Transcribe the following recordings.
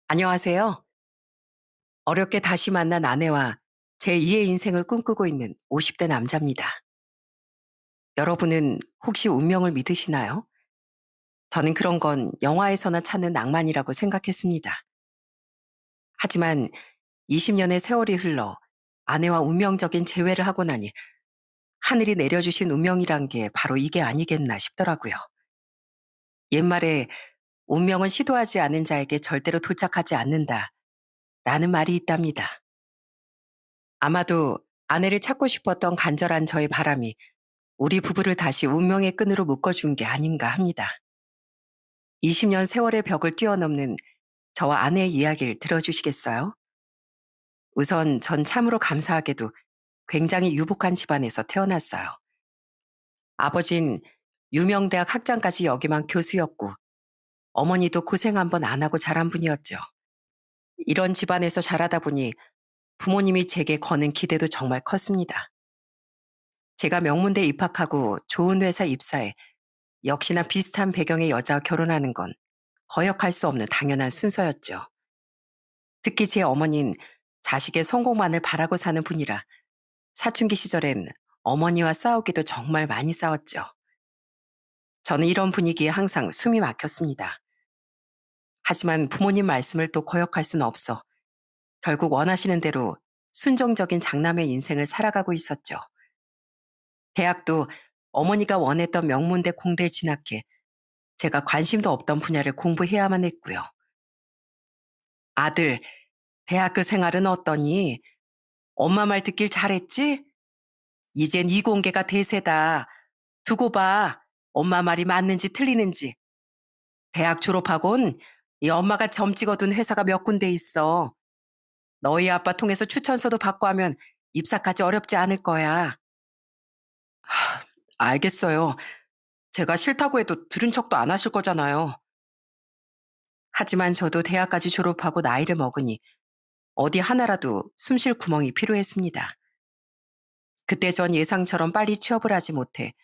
안녕하세요. 어렵게 다시 만난 아내와 제2의 인생을 꿈꾸고 있는 50대 남자입니다. 여러분은 혹시 운명을 믿으시나요? 저는 그런 건 영화에서나 찾는 낭만이라고 생각했습니다. 하지만 20년의 세월이 흘러 아내와 운명적인 재회를 하고 나니 하늘이 내려주신 운명이란 게 바로 이게 아니겠나 싶더라고요. 옛말에 운명은 시도하지 않은 자에게 절대로 도착하지 않는다 라는 말이 있답니다. 아마도 아내를 찾고 싶었던 간절한 저의 바람이 우리 부부를 다시 운명의 끈으로 묶어준 게 아닌가 합니다. 20년 세월의 벽을 뛰어넘는 저와 아내의 이야기를 들어주시겠어요? 우선 전 참으로 감사하게도 굉장히 유복한 집안에서 태어났어요. 아버진 유명대학 학장까지 역임한 교수였고 어머니도 고생 한 번 안 하고 자란 분이었죠. 이런 집안에서 자라다 보니 부모님이 제게 거는 기대도 정말 컸습니다. 제가 명문대 입학하고 좋은 회사 입사해 역시나 비슷한 배경의 여자와 결혼하는 건 거역할 수 없는 당연한 순서였죠. 특히 제 어머니는 자식의 성공만을 바라고 사는 분이라 사춘기 시절엔 어머니와 싸우기도 정말 많이 싸웠죠. 저는 이런 분위기에 항상 숨이 막혔습니다. 하지만 부모님 말씀을 또 거역할 수는 없어 결국 원하시는 대로 순종적인 장남의 인생을 살아가고 있었죠. 대학도 어머니가 원했던 명문대 공대에 진학해 제가 관심도 없던 분야를 공부해야만 했고요. 아들, 대학교 생활은 어떠니? 엄마 말 듣길 잘했지? 이젠 이공계가 대세다. 두고 봐. 엄마 말이 맞는지 틀리는지. 대학 졸업하곤 이 엄마가 점 찍어둔 회사가 몇 군데 있어. 너희 아빠 통해서 추천서도 받고 하면 입사까지 어렵지 않을 거야. 알겠어요. 제가 싫다고 해도 들은 척도 안 하실 거잖아요. 하지만 저도 대학까지 졸업하고 나이를 먹으니 어디 하나라도 숨쉴 구멍이 필요했습니다. 그때 전 예상처럼 빨리 취업을 하지 못해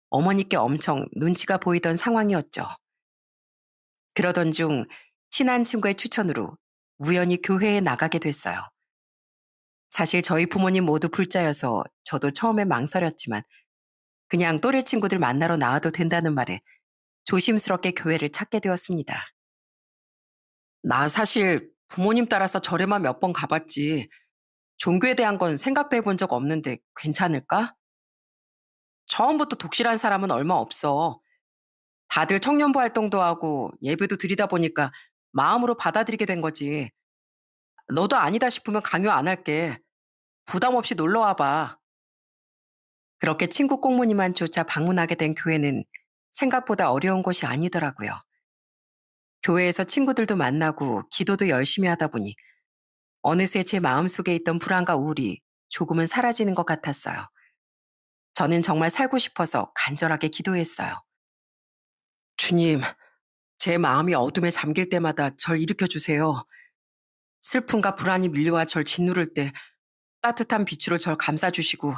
어머니께 엄청 눈치가 보이던 상황이었죠. 그러던 중 친한 친구의 추천으로 우연히 교회에 나가게 됐어요. 사실 저희 부모님 모두 불자여서 저도 처음에 망설였지만 그냥 또래 친구들 만나러 나와도 된다는 말에 조심스럽게 교회를 찾게 되었습니다. 나 사실 부모님 따라서 절에만 몇 번 가봤지 종교에 대한 건 생각도 해본 적 없는데 괜찮을까? 처음부터 독실한 사람은 얼마 없어. 다들 청년부 활동도 하고 예배도 드리다 보니까 마음으로 받아들이게 된 거지. 너도 아니다 싶으면 강요 안 할게. 부담 없이 놀러 와봐. 그렇게 친구 꽁무니만조차 방문하게 된 교회는 생각보다 어려운 곳이 아니더라고요. 교회에서 친구들도 만나고 기도도 열심히 하다 보니 어느새 제 마음속에 있던 불안과 우울이 조금은 사라지는 것 같았어요. 저는 정말 살고 싶어서 간절하게 기도했어요. 주님, 제 마음이 어둠에 잠길 때마다 절 일으켜 주세요. 슬픔과 불안이 밀려와 절 짓누를 때 따뜻한 빛으로 절 감싸주시고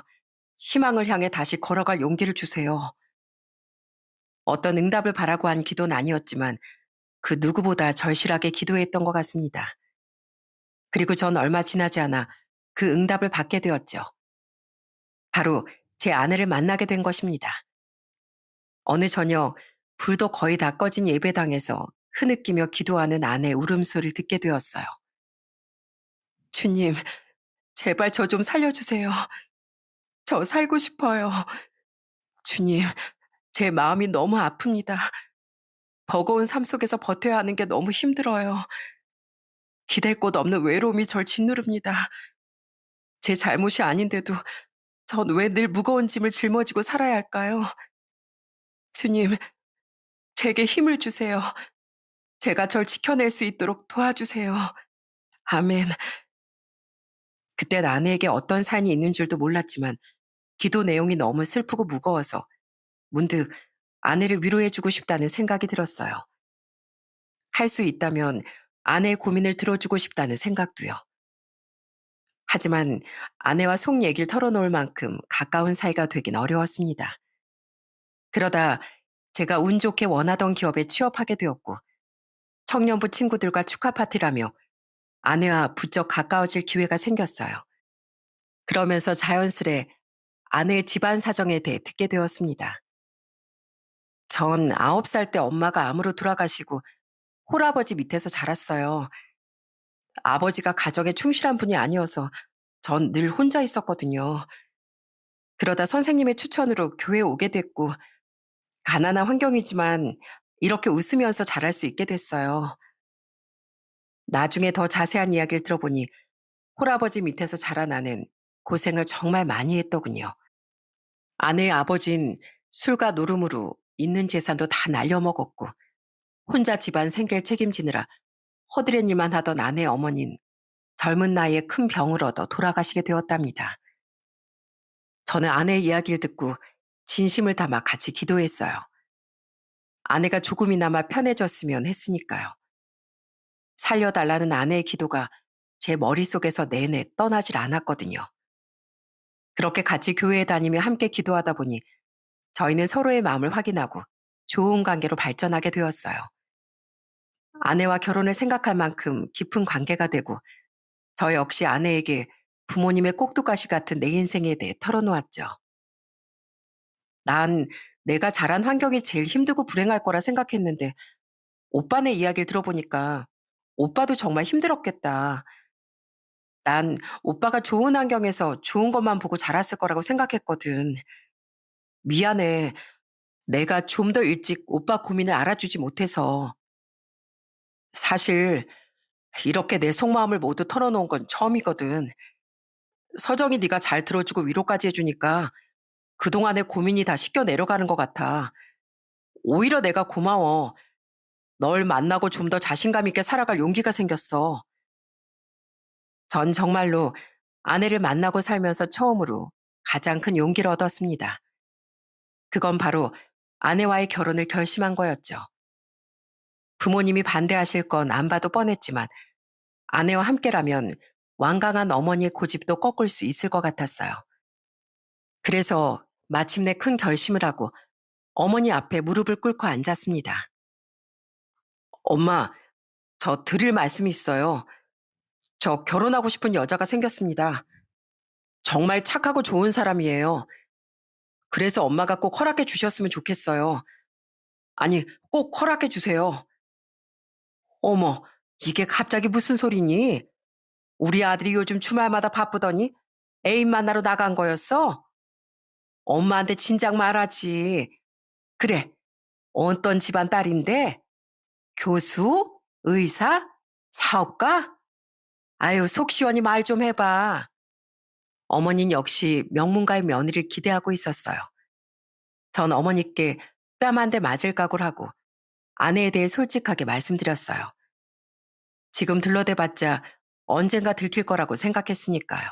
희망을 향해 다시 걸어갈 용기를 주세요. 어떤 응답을 바라고 한 기도는 아니었지만 그 누구보다 절실하게 기도했던 것 같습니다. 그리고 전 얼마 지나지 않아 그 응답을 받게 되었죠. 바로 제 아내를 만나게 된 것입니다. 어느 저녁 불도 거의 다 꺼진 예배당에서 흐느끼며 기도하는 아내의 울음소리를 듣게 되었어요. 주님, 제발 저 좀 살려주세요. 저 살고 싶어요. 주님, 제 마음이 너무 아픕니다. 버거운 삶 속에서 버텨야 하는 게 너무 힘들어요. 기댈 곳 없는 외로움이 절 짓누릅니다. 제 잘못이 아닌데도 전 왜 늘 무거운 짐을 짊어지고 살아야 할까요? 주님, 제게 힘을 주세요. 제가 절 지켜낼 수 있도록 도와주세요. 아멘. 그땐 아내에게 어떤 사연이 있는 줄도 몰랐지만 기도 내용이 너무 슬프고 무거워서 문득 아내를 위로해주고 싶다는 생각이 들었어요. 할 수 있다면 아내의 고민을 들어주고 싶다는 생각도요. 하지만 아내와 속 얘기를 털어놓을 만큼 가까운 사이가 되긴 어려웠습니다. 그러다 제가 운 좋게 원하던 기업에 취업하게 되었고 청년부 친구들과 축하 파티라며 아내와 부쩍 가까워질 기회가 생겼어요. 그러면서 자연스레 아내의 집안 사정에 대해 듣게 되었습니다. 전 9살 때 엄마가 암으로 돌아가시고 홀아버지 밑에서 자랐어요. 아버지가 가정에 충실한 분이 아니어서 전 늘 혼자 있었거든요. 그러다 선생님의 추천으로 교회에 오게 됐고, 가난한 환경이지만 이렇게 웃으면서 자랄 수 있게 됐어요. 나중에 더 자세한 이야기를 들어보니 홀아버지 밑에서 자라나는 고생을 정말 많이 했더군요. 아내의 아버진 술과 노름으로 있는 재산도 다 날려먹었고, 혼자 집안 생계를 책임지느라 허드렛 일만 하던 아내 어머니는 젊은 나이에 큰 병을 얻어 돌아가시게 되었답니다. 저는 아내의 이야기를 듣고 진심을 담아 같이 기도했어요. 아내가 조금이나마 편해졌으면 했으니까요. 살려달라는 아내의 기도가 제 머릿속에서 내내 떠나질 않았거든요. 그렇게 같이 교회에 다니며 함께 기도하다 보니 저희는 서로의 마음을 확인하고 좋은 관계로 발전하게 되었어요. 아내와 결혼을 생각할 만큼 깊은 관계가 되고 저 역시 아내에게 부모님의 꼭두가시 같은 내 인생에 대해 털어놓았죠. 난 내가 자란 환경이 제일 힘들고 불행할 거라 생각했는데 오빠네 이야기를 들어보니까 오빠도 정말 힘들었겠다. 난 오빠가 좋은 환경에서 좋은 것만 보고 자랐을 거라고 생각했거든. 미안해. 내가 좀 더 일찍 오빠 고민을 알아주지 못해서. 사실 이렇게 내 속마음을 모두 털어놓은 건 처음이거든. 서정이 네가 잘 들어주고 위로까지 해주니까 그동안의 고민이 다 씻겨 내려가는 것 같아. 오히려 내가 고마워. 널 만나고 좀 더 자신감 있게 살아갈 용기가 생겼어. 전 정말로 아내를 만나고 살면서 처음으로 가장 큰 용기를 얻었습니다. 그건 바로 아내와의 결혼을 결심한 거였죠. 부모님이 반대하실 건 안 봐도 뻔했지만 아내와 함께라면 완강한 어머니의 고집도 꺾을 수 있을 것 같았어요. 그래서 마침내 큰 결심을 하고 어머니 앞에 무릎을 꿇고 앉았습니다. 엄마, 저 드릴 말씀이 있어요. 저 결혼하고 싶은 여자가 생겼습니다. 정말 착하고 좋은 사람이에요. 그래서 엄마가 꼭 허락해 주셨으면 좋겠어요. 아니, 꼭 허락해 주세요. 어머, 이게 갑자기 무슨 소리니? 우리 아들이 요즘 주말마다 바쁘더니 애인 만나러 나간 거였어? 엄마한테 진작 말하지. 그래, 어떤 집안 딸인데? 교수? 의사? 사업가? 아유, 속 시원히 말 좀 해봐. 어머니는 역시 명문가의 며느리를 기대하고 있었어요. 전 어머니께 뺨 한 대 맞을 각오를 하고 아내에 대해 솔직하게 말씀드렸어요. 지금 둘러대봤자 언젠가 들킬 거라고 생각했으니까요.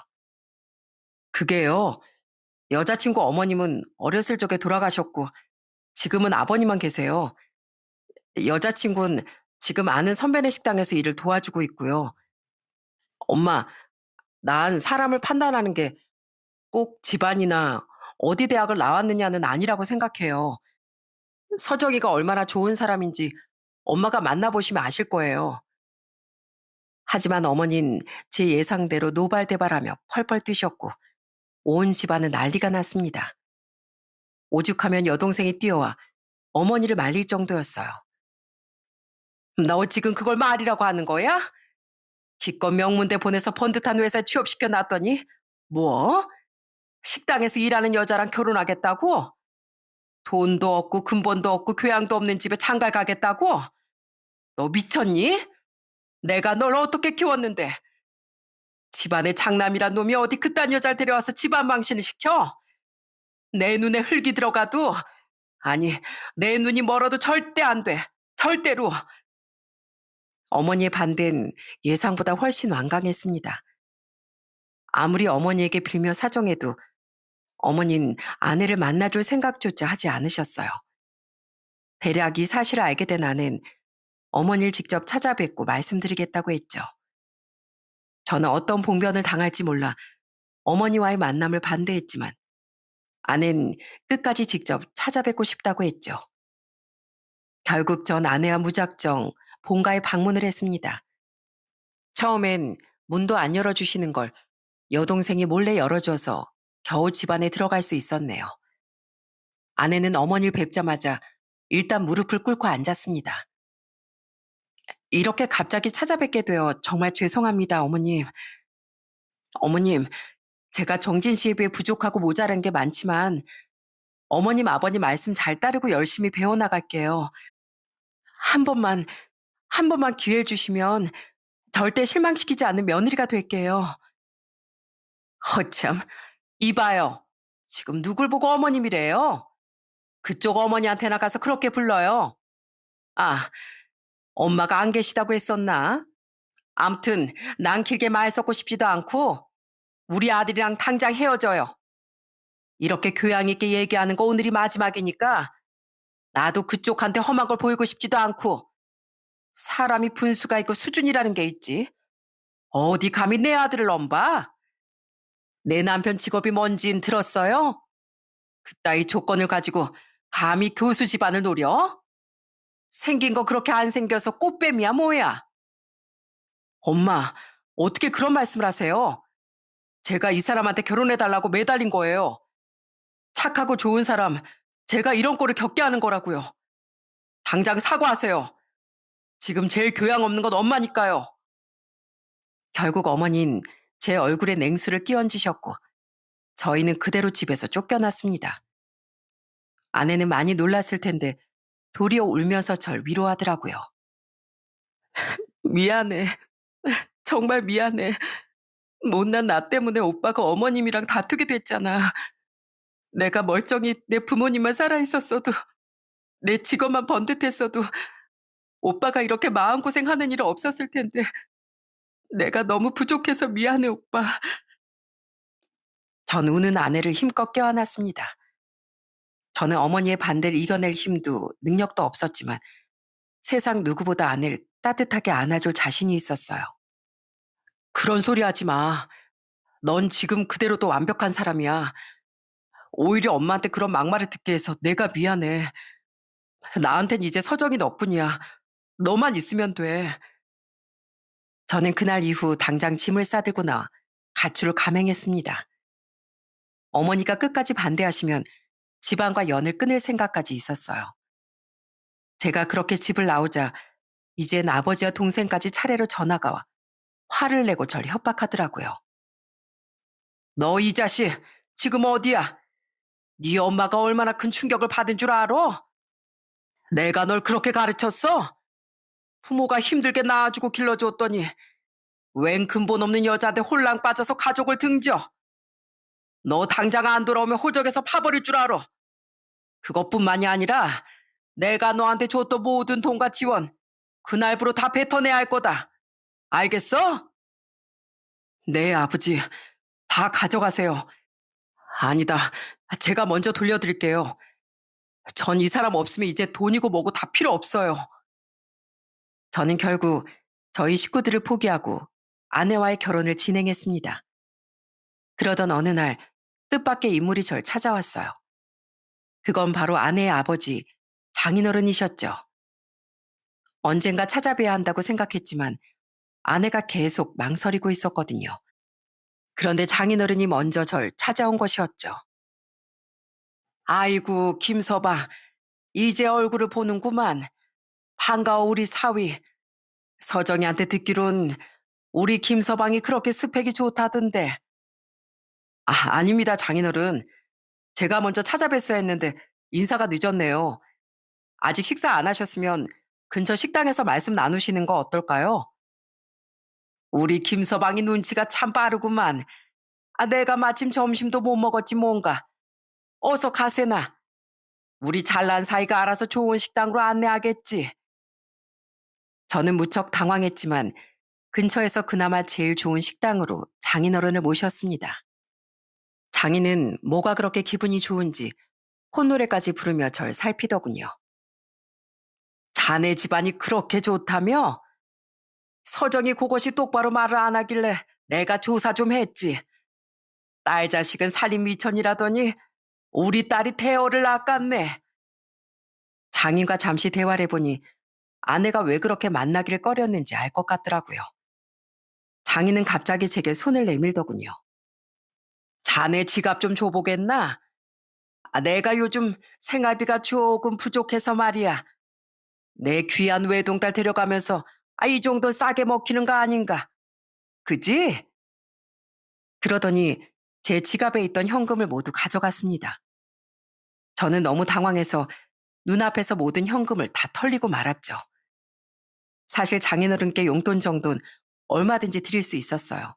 그게요, 여자친구 어머님은 어렸을 적에 돌아가셨고 지금은 아버님만 계세요. 여자친구는 지금 아는 선배네 식당에서 일을 도와주고 있고요. 엄마, 난 사람을 판단하는 게 꼭 집안이나 어디 대학을 나왔느냐는 아니라고 생각해요. 서정이가 얼마나 좋은 사람인지 엄마가 만나보시면 아실 거예요. 하지만 어머닌 제 예상대로 노발대발하며 펄펄 뛰셨고 온 집안은 난리가 났습니다. 오죽하면 여동생이 뛰어와 어머니를 말릴 정도였어요. 너 지금 그걸 말이라고 하는 거야? 기껏 명문대 보내서 번듯한 회사에 취업시켜 놨더니 뭐? 식당에서 일하는 여자랑 결혼하겠다고? 돈도 없고 근본도 없고 교양도 없는 집에 장가 가겠다고? 너 미쳤니? 내가 널 어떻게 키웠는데 집안에 장남이란 놈이 어디 그딴 여자를 데려와서 집안 망신을 시켜? 내 눈에 흙이 들어가도 아니 내 눈이 멀어도 절대 안 돼. 절대로. 어머니의 반대는 예상보다 훨씬 완강했습니다. 아무리 어머니에게 빌며 사정해도 어머니는 아내를 만나줄 생각조차 하지 않으셨어요. 대략 이 사실을 알게 된 아내는 어머니를 직접 찾아뵙고 말씀드리겠다고 했죠. 저는 어떤 봉변을 당할지 몰라 어머니와의 만남을 반대했지만 아내는 끝까지 직접 찾아뵙고 싶다고 했죠. 결국 전 아내와 무작정 본가에 방문을 했습니다. 처음엔 문도 안 열어주시는 걸 여동생이 몰래 열어줘서 겨우 집 안에 들어갈 수 있었네요. 아내는 어머니를 뵙자마자 일단 무릎을 꿇고 앉았습니다. 이렇게 갑자기 찾아뵙게 되어 정말 죄송합니다, 어머님. 어머님, 제가 정진시에 비해 부족하고 모자란 게 많지만 어머님, 아버님 말씀 잘 따르고 열심히 배워나갈게요. 한 번만, 한 번만 기회를 주시면 절대 실망시키지 않는 며느리가 될게요. 허참, 이봐요. 지금 누굴 보고 어머님이래요? 그쪽 어머니한테나 가서 그렇게 불러요. 아, 엄마가 안 계시다고 했었나? 암튼 난 길게 말 섞고 싶지도 않고 우리 아들이랑 당장 헤어져요. 이렇게 교양 있게 얘기하는 거 오늘이 마지막이니까 나도 그쪽한테 험한 걸 보이고 싶지도 않고 사람이 분수가 있고 수준이라는 게 있지. 어디 감히 내 아들을 넘봐? 내 남편 직업이 뭔진 들었어요? 그따위 조건을 가지고 감히 교수 집안을 노려? 생긴 거 그렇게 안 생겨서 꽃뱀이야 뭐야? 엄마, 어떻게 그런 말씀을 하세요? 제가 이 사람한테 결혼해달라고 매달린 거예요. 착하고 좋은 사람, 제가 이런 꼴을 겪게 하는 거라고요. 당장 사과하세요. 지금 제일 교양 없는 건 엄마니까요. 결국 어머니는 제 얼굴에 냉수를 끼얹으셨고 저희는 그대로 집에서 쫓겨났습니다. 아내는 많이 놀랐을 텐데 도리어 울면서 절 위로하더라고요. 미안해. 정말 미안해. 못난 나 때문에 오빠가 어머님이랑 다투게 됐잖아. 내가 멀쩡히 내 부모님만 살아있었어도 내 직업만 번듯했어도 오빠가 이렇게 마음고생하는 일은 없었을 텐데 내가 너무 부족해서 미안해 오빠. 전 우는 아내를 힘껏 껴안았습니다. 저는 어머니의 반대를 이겨낼 힘도 능력도 없었지만 세상 누구보다 아내를 따뜻하게 안아줄 자신이 있었어요. 그런 소리 하지 마. 넌 지금 그대로도 완벽한 사람이야. 오히려 엄마한테 그런 막말을 듣게 해서 내가 미안해. 나한텐 이제 서정이 너뿐이야. 너만 있으면 돼. 저는 그날 이후 당장 짐을 싸들고 나와 가출을 감행했습니다. 어머니가 끝까지 반대하시면 집안과 연을 끊을 생각까지 있었어요. 제가 그렇게 집을 나오자 이젠 아버지와 동생까지 차례로 전화가 와 화를 내고 절 협박하더라고요. 너 이 자식 지금 어디야? 네 엄마가 얼마나 큰 충격을 받은 줄 알아? 내가 널 그렇게 가르쳤어? 부모가 힘들게 낳아주고 길러줬더니 웬 근본 없는 여자한테 홀랑 빠져서 가족을 등져. 너 당장 안 돌아오면 호적에서 파버릴 줄 알아. 그것뿐만이 아니라 내가 너한테 줬던 모든 돈과 지원 그날부로 다 뱉어내야 할 거다. 알겠어? 네, 아버지. 다 가져가세요. 아니다. 제가 먼저 돌려드릴게요. 전 이 사람 없으면 이제 돈이고 뭐고 다 필요 없어요. 저는 결국 저희 식구들을 포기하고 아내와의 결혼을 진행했습니다. 그러던 어느 날 뜻밖의 인물이 절 찾아왔어요. 그건 바로 아내의 아버지, 장인어른이셨죠. 언젠가 찾아뵈야 한다고 생각했지만 아내가 계속 망설이고 있었거든요. 그런데 장인어른이 먼저 절 찾아온 것이었죠. 아이고, 김서방, 이제 얼굴을 보는구만. 반가워, 우리 사위. 서정이한테 듣기론 우리 김서방이 그렇게 스펙이 좋다던데. 아닙니다, 장인어른. 제가 먼저 찾아뵀어야 했는데 인사가 늦었네요. 아직 식사 안 하셨으면 근처 식당에서 말씀 나누시는 거 어떨까요? 우리 김서방이 눈치가 참 빠르구만. 내가 마침 점심도 못 먹었지 뭔가. 어서 가세나. 우리 잘난 사이가 알아서 좋은 식당으로 안내하겠지. 저는 무척 당황했지만 근처에서 그나마 제일 좋은 식당으로 장인어른을 모셨습니다. 장인은 뭐가 그렇게 기분이 좋은지 콧노래까지 부르며 절 살피더군요. 자네 집안이 그렇게 좋다며? 서정이 그것이 똑바로 말을 안 하길래 내가 조사 좀 했지. 딸 자식은 살림 미천이라더니 우리 딸이 태어를 낚았네. 장인과 잠시 대화를 해보니 아내가 왜 그렇게 만나기를 꺼렸는지 알 것 같더라고요. 장인은 갑자기 제게 손을 내밀더군요. 자네 지갑 좀 줘보겠나? 내가 요즘 생활비가 조금 부족해서 말이야. 내 귀한 외동딸 데려가면서 이 정도 싸게 먹히는 거 아닌가? 그지? 그러더니 제 지갑에 있던 현금을 모두 가져갔습니다. 저는 너무 당황해서 눈앞에서 모든 현금을 다 털리고 말았죠. 사실 장인어른께 용돈 정도는 얼마든지 드릴 수 있었어요.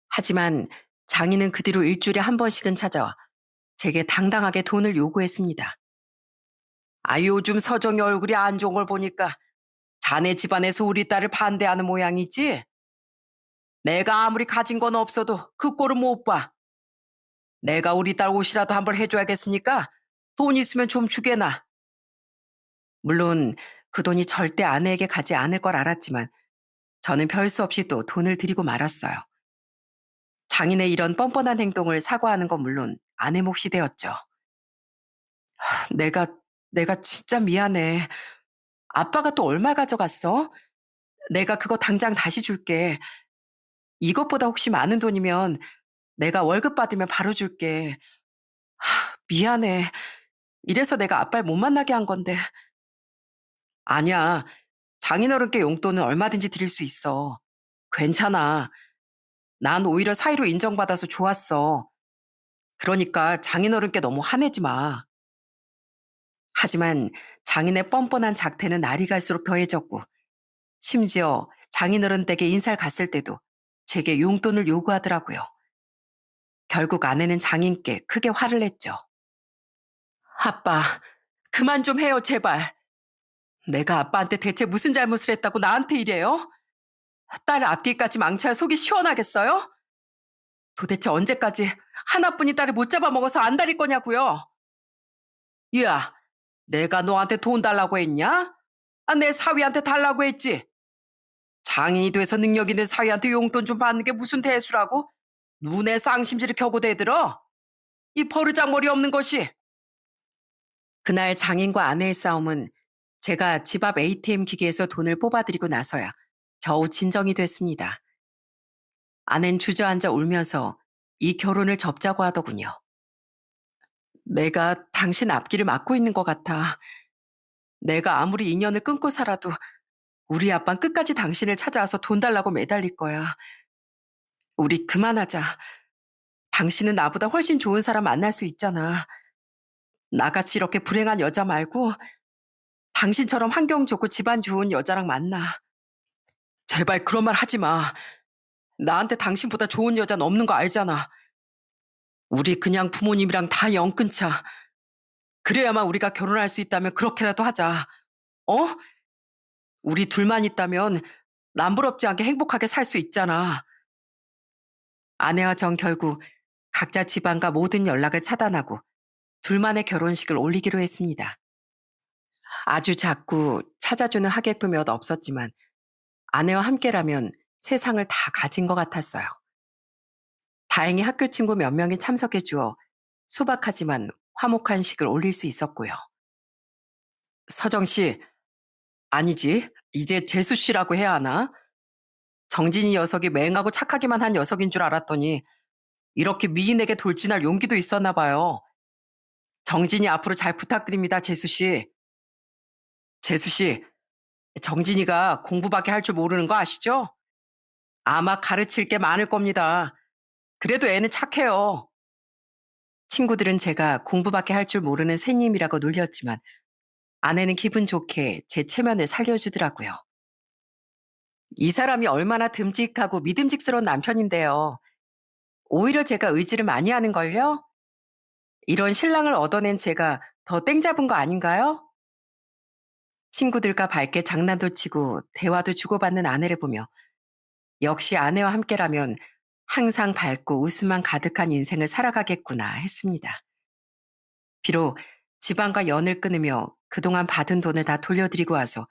하지만 장인은 그 뒤로 일주일에 한 번씩은 찾아와 제게 당당하게 돈을 요구했습니다. 요즘 서정이 얼굴이 안 좋은 걸 보니까 자네 집안에서 우리 딸을 반대하는 모양이지? 내가 아무리 가진 건 없어도 그 꼴은 못 봐. 내가 우리 딸 옷이라도 한벌 해줘야겠으니까 돈 있으면 좀 주게나. 물론 그 돈이 절대 아내에게 가지 않을 걸 알았지만 저는 별 수 없이 또 돈을 드리고 말았어요. 장인의 이런 뻔뻔한 행동을 사과하는 건 물론 아내 몫이 되었죠. 내가, 내가 진짜 미안해. 아빠가 또 얼마 가져갔어? 내가 그거 당장 다시 줄게. 이것보다 혹시 많은 돈이면 내가 월급 받으면 바로 줄게. 미안해. 이래서 내가 아빠를 못 만나게 한 건데. 아니야. 장인어른께 용돈은 얼마든지 드릴 수 있어. 괜찮아. 난 오히려 사이로 인정받아서 좋았어. 그러니까 장인어른께 너무 화내지 마. 하지만 장인의 뻔뻔한 작태는 날이 갈수록 더해졌고, 심지어 장인어른 댁에 인사를 갔을 때도 제게 용돈을 요구하더라고요. 결국 아내는 장인께 크게 화를 냈죠. 아빠, 그만 좀 해요, 제발. 내가 아빠한테 대체 무슨 잘못을 했다고 나한테 이래요? 딸 앞길까지 망쳐야 속이 시원하겠어요? 도대체 언제까지 하나뿐인 딸을 못 잡아먹어서 안 다릴 거냐고요? 야, 내가 너한테 돈 달라고 했냐? 내 사위한테 달라고 했지. 장인이 돼서 능력 있는 사위한테 용돈 좀 받는 게 무슨 대수라고? 눈에 쌍심지를 켜고 대들어? 이 버르장머리 없는 것이. 그날 장인과 아내의 싸움은 제가 집 앞 ATM 기계에서 돈을 뽑아드리고 나서야 겨우 진정이 됐습니다. 아낸 주저앉아 울면서 이 결혼을 접자고 하더군요. 내가 당신 앞길을 막고 있는 것 같아. 내가 아무리 인연을 끊고 살아도 우리 아빤 끝까지 당신을 찾아와서 돈 달라고 매달릴 거야. 우리 그만하자. 당신은 나보다 훨씬 좋은 사람 만날 수 있잖아. 나같이 이렇게 불행한 여자 말고 당신처럼 환경 좋고 집안 좋은 여자랑 만나. 제발 그런 말 하지 마. 나한테 당신보다 좋은 여자는 없는 거 알잖아. 우리 그냥 부모님이랑 다 영 끊자. 그래야만 우리가 결혼할 수 있다면 그렇게라도 하자. 어? 우리 둘만 있다면 남부럽지 않게 행복하게 살 수 있잖아. 아내와 전 결국 각자 집안과 모든 연락을 차단하고 둘만의 결혼식을 올리기로 했습니다. 아주 작고 찾아주는 하객도 몇 없었지만 아내와 함께라면 세상을 다 가진 것 같았어요. 다행히 학교 친구 몇 명이 참석해 주어 소박하지만 화목한 식을 올릴 수 있었고요. 서정 씨, 아니지. 이제 재수 씨라고 해야 하나? 정진이 녀석이 맹하고 착하기만 한 녀석인 줄 알았더니 이렇게 미인에게 돌진할 용기도 있었나 봐요. 정진이 앞으로 잘 부탁드립니다, 재수 씨. 재수 씨, 정진이가 공부밖에 할 줄 모르는 거 아시죠? 아마 가르칠 게 많을 겁니다. 그래도 애는 착해요. 친구들은 제가 공부밖에 할 줄 모르는 새님이라고 놀렸지만 아내는 기분 좋게 제 체면을 살려주더라고요. 이 사람이 얼마나 듬직하고 믿음직스러운 남편인데요. 오히려 제가 의지를 많이 하는걸요? 이런 신랑을 얻어낸 제가 더 땡 잡은 거 아닌가요? 친구들과 밝게 장난도 치고 대화도 주고받는 아내를 보며 역시 아내와 함께라면 항상 밝고 웃음만 가득한 인생을 살아가겠구나 했습니다. 비록 집안과 연을 끊으며 그동안 받은 돈을 다 돌려드리고 와서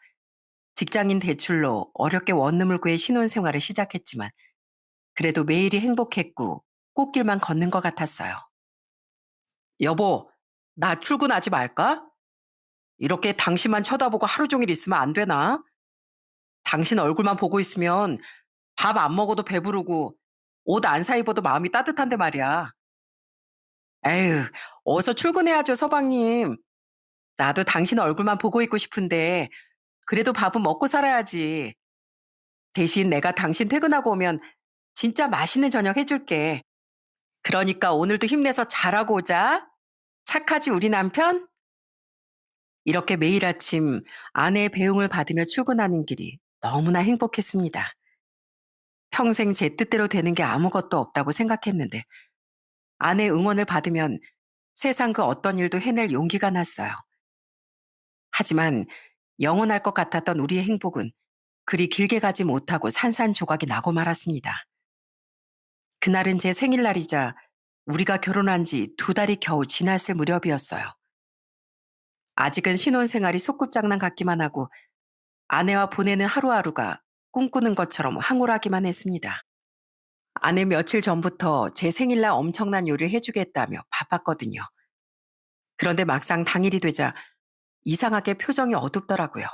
직장인 대출로 어렵게 원룸을 구해 신혼생활을 시작했지만 그래도 매일이 행복했고 꽃길만 걷는 것 같았어요. 여보, 나 출근하지 말까? 이렇게 당신만 쳐다보고 하루 종일 있으면 안 되나? 당신 얼굴만 보고 있으면 밥 안 먹어도 배부르고 옷 안 사 입어도 마음이 따뜻한데 말이야. 에휴, 어서 출근해야죠, 서방님. 나도 당신 얼굴만 보고 있고 싶은데 그래도 밥은 먹고 살아야지. 대신 내가 당신 퇴근하고 오면 진짜 맛있는 저녁 해줄게. 그러니까 오늘도 힘내서 잘하고 오자. 착하지, 우리 남편? 이렇게 매일 아침 아내의 배웅을 받으며 출근하는 길이 너무나 행복했습니다. 평생 제 뜻대로 되는 게 아무것도 없다고 생각했는데 아내의 응원을 받으면 세상 그 어떤 일도 해낼 용기가 났어요. 하지만 영원할 것 같았던 우리의 행복은 그리 길게 가지 못하고 산산조각이 나고 말았습니다. 그날은 제 생일날이자 우리가 결혼한 지 2달이 겨우 지났을 무렵이었어요. 아직은 신혼생활이 소꿉장난 같기만 하고 아내와 보내는 하루하루가 꿈꾸는 것처럼 황홀하기만 했습니다. 아내 며칠 전부터 제 생일날 엄청난 요리를 해주겠다며 바빴거든요. 그런데 막상 당일이 되자 이상하게 표정이 어둡더라고요.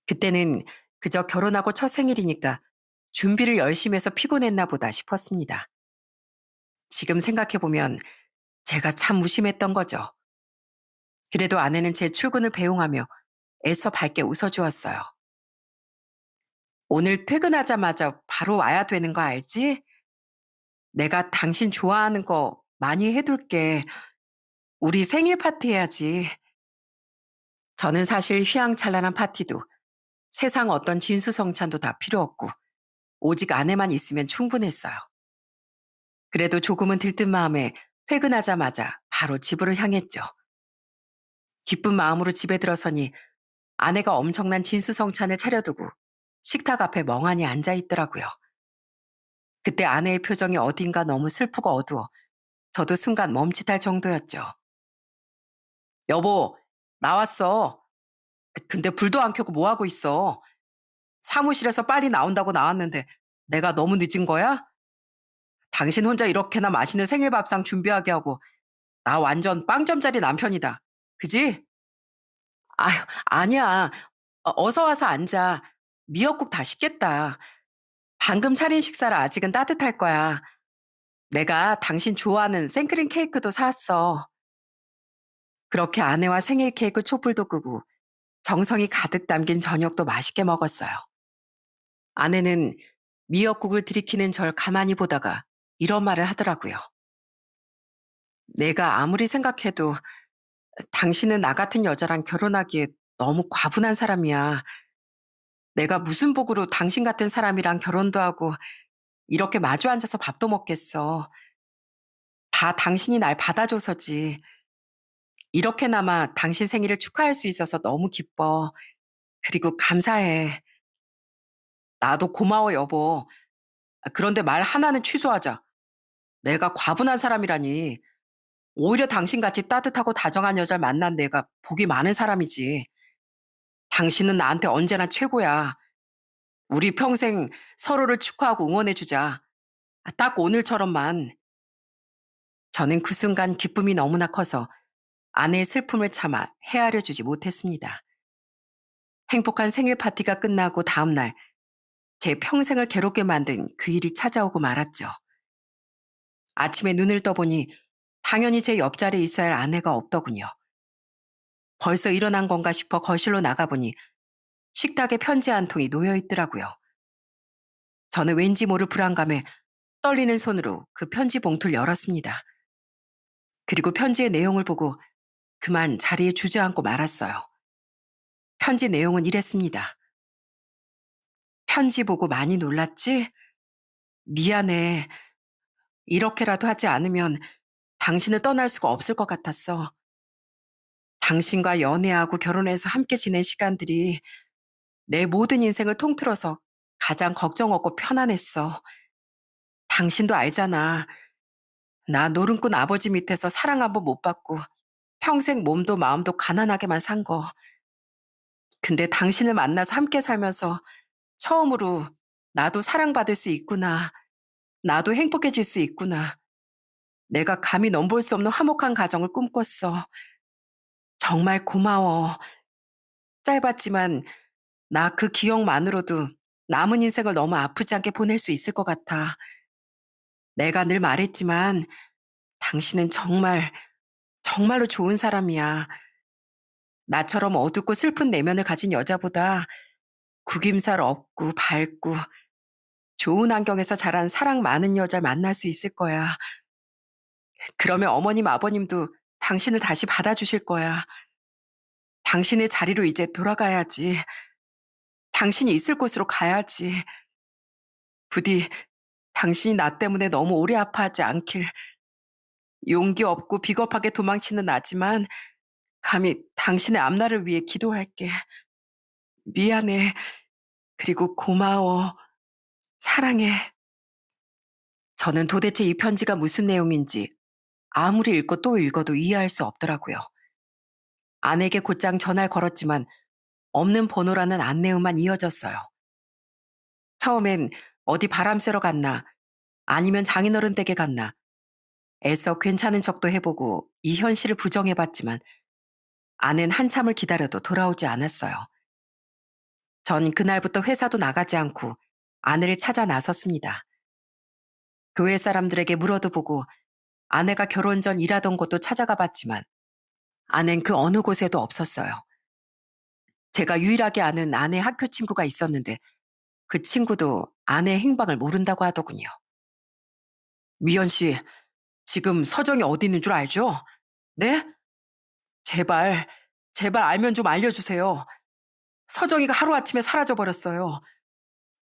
그때는 그저 결혼하고 첫 생일이니까 준비를 열심히 해서 피곤했나 보다 싶었습니다. 지금 생각해보면 제가 참 무심했던 거죠. 그래도 아내는 제 출근을 배웅하며 애써 밝게 웃어주었어요. 오늘 퇴근하자마자 바로 와야 되는 거 알지? 내가 당신 좋아하는 거 많이 해둘게. 우리 생일 파티 해야지. 저는 사실 휘황찬란한 파티도 세상 어떤 진수성찬도 다 필요 없고 오직 아내만 있으면 충분했어요. 그래도 조금은 들뜬 마음에 퇴근하자마자 바로 집으로 향했죠. 기쁜 마음으로 집에 들어서니 아내가 엄청난 진수성찬을 차려두고 식탁 앞에 멍하니 앉아 있더라고요. 그때 아내의 표정이 어딘가 너무 슬프고 어두워 저도 순간 멈칫할 정도였죠. 여보, 나왔어. 근데 불도 안 켜고 뭐 하고 있어? 사무실에서 빨리 나온다고 나왔는데 내가 너무 늦은 거야? 당신 혼자 이렇게나 맛있는 생일 밥상 준비하게 하고 나 완전 빵점짜리 남편이다. 그지? 아휴, 아니야. 어서 와서 앉아. 미역국 다 식겠다. 방금 차린 식사라 아직은 따뜻할 거야. 내가 당신 좋아하는 생크림 케이크도 사왔어. 그렇게 아내와 생일 케이크 촛불도 끄고 정성이 가득 담긴 저녁도 맛있게 먹었어요. 아내는 미역국을 들이키는 절 가만히 보다가 이런 말을 하더라고요. 내가 아무리 생각해도 당신은 나 같은 여자랑 결혼하기에 너무 과분한 사람이야. 내가 무슨 복으로 당신 같은 사람이랑 결혼도 하고 이렇게 마주 앉아서 밥도 먹겠어. 다 당신이 날 받아줘서지. 이렇게나마 당신 생일을 축하할 수 있어서 너무 기뻐. 그리고 감사해. 나도 고마워, 여보. 그런데 말 하나는 취소하자. 내가 과분한 사람이라니. 오히려 당신같이 따뜻하고 다정한 여자를 만난 내가 복이 많은 사람이지. 당신은 나한테 언제나 최고야. 우리 평생 서로를 축하하고 응원해주자. 딱 오늘처럼만. 저는 그 순간 기쁨이 너무나 커서 아내의 슬픔을 참아 헤아려 주지 못했습니다. 행복한 생일 파티가 끝나고 다음 날, 제 평생을 괴롭게 만든 그 일이 찾아오고 말았죠. 아침에 눈을 떠보니 당연히 제 옆자리에 있어야 할 아내가 없더군요. 벌써 일어난 건가 싶어 거실로 나가보니 식탁에 편지 한 통이 놓여 있더라고요. 저는 왠지 모를 불안감에 떨리는 손으로 그 편지 봉투를 열었습니다. 그리고 편지의 내용을 보고 그만 자리에 주저앉고 말았어요. 편지 내용은 이랬습니다. 편지 보고 많이 놀랐지? 미안해. 이렇게라도 하지 않으면 당신을 떠날 수가 없을 것 같았어. 당신과 연애하고 결혼해서 함께 지낸 시간들이 내 모든 인생을 통틀어서 가장 걱정 없고 편안했어. 당신도 알잖아. 나 노름꾼 아버지 밑에서 사랑 한 번 못 받고 평생 몸도 마음도 가난하게만 산 거. 근데 당신을 만나서 함께 살면서 처음으로 나도 사랑받을 수 있구나. 나도 행복해질 수 있구나. 내가 감히 넘볼 수 없는 화목한 가정을 꿈꿨어. 정말 고마워. 짧았지만 나 그 기억만으로도 남은 인생을 너무 아프지 않게 보낼 수 있을 것 같아. 내가 늘 말했지만 당신은 정말, 정말로 좋은 사람이야. 나처럼 어둡고 슬픈 내면을 가진 여자보다 구김살 없고 밝고 좋은 환경에서 자란 사랑 많은 여자를 만날 수 있을 거야. 그러면 어머님, 아버님도 당신을 다시 받아주실 거야. 당신의 자리로 이제 돌아가야지. 당신이 있을 곳으로 가야지. 부디 당신이 나 때문에 너무 오래 아파하지 않길. 용기 없고 비겁하게 도망치는 나지만 감히 당신의 앞날을 위해 기도할게. 미안해. 그리고 고마워. 사랑해. 저는 도대체 이 편지가 무슨 내용인지 아무리 읽고 또 읽어도 이해할 수 없더라고요. 아내에게 곧장 전화를 걸었지만 없는 번호라는 안내음만 이어졌어요. 처음엔 어디 바람 쐬러 갔나 아니면 장인어른 댁에 갔나 애써 괜찮은 척도 해보고 이 현실을 부정해봤지만 아내는 한참을 기다려도 돌아오지 않았어요. 전 그날부터 회사도 나가지 않고 아내를 찾아 나섰습니다. 교회 사람들에게 물어도 보고 아내가 결혼 전 일하던 곳도 찾아가 봤지만 아낸 그 어느 곳에도 없었어요. 제가 유일하게 아는 아내 학교 친구가 있었는데 그 친구도 아내의 행방을 모른다고 하더군요. 미연 씨, 지금 서정이 어디 있는 줄 알죠? 네? 제발, 제발 알면 좀 알려주세요. 서정이가 하루아침에 사라져버렸어요.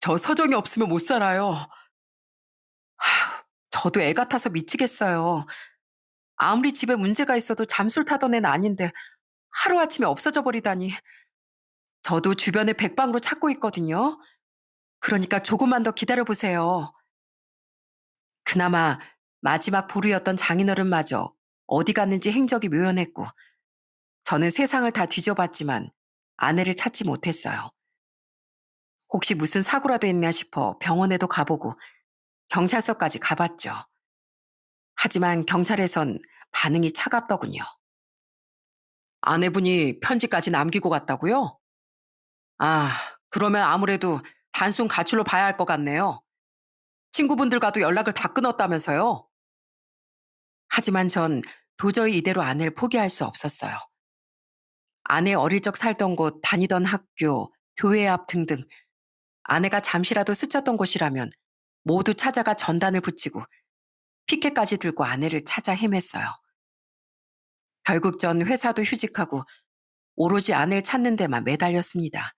저 서정이 없으면 못 살아요. 저도 애 같아서 미치겠어요. 아무리 집에 문제가 있어도 잠술 타던 애는 아닌데 하루아침에 없어져 버리다니. 저도 주변에 백방으로 찾고 있거든요. 그러니까 조금만 더 기다려보세요. 그나마 마지막 보루였던 장인어른마저 어디 갔는지 행적이 묘연했고 저는 세상을 다 뒤져봤지만 아내를 찾지 못했어요. 혹시 무슨 사고라도 했나 싶어 병원에도 가보고 경찰서까지 가봤죠. 하지만 경찰에선 반응이 차갑더군요. 아내분이 편지까지 남기고 갔다고요? 아, 그러면 아무래도 단순 가출로 봐야 할 것 같네요. 친구분들과도 연락을 다 끊었다면서요? 하지만 전 도저히 이대로 아내를 포기할 수 없었어요. 아내 어릴 적 살던 곳, 다니던 학교, 교회 앞 등등 아내가 잠시라도 스쳤던 곳이라면 모두 찾아가 전단을 붙이고 피켓까지 들고 아내를 찾아 헤맸어요. 결국 전 회사도 휴직하고 오로지 아내를 찾는 데만 매달렸습니다.